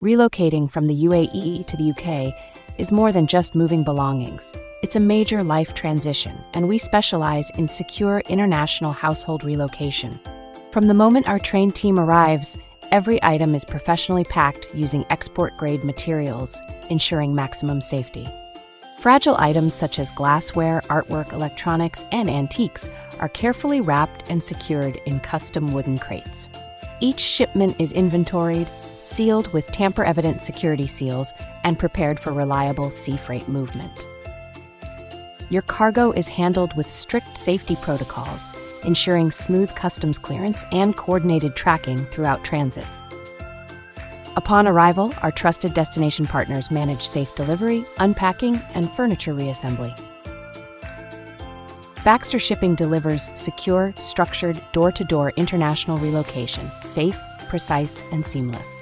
Relocating from the UAE to the UK is more than just moving belongings. It's a major life transition, and we specialize in secure international household relocation. From the moment our trained team arrives, every item is professionally packed using export-grade materials, ensuring maximum safety. Fragile items such as glassware, artwork, electronics, and antiques are carefully wrapped and secured in custom wooden crates. Each shipment is inventoried, sealed with tamper-evident security seals, and prepared for reliable sea freight movement. Your cargo is handled with strict safety protocols, ensuring smooth customs clearance and coordinated tracking throughout transit. Upon arrival, our trusted destination partners manage safe delivery, unpacking, and furniture reassembly. Baxter Shipping delivers secure, structured, door-to-door international relocation, safe, precise, and seamless.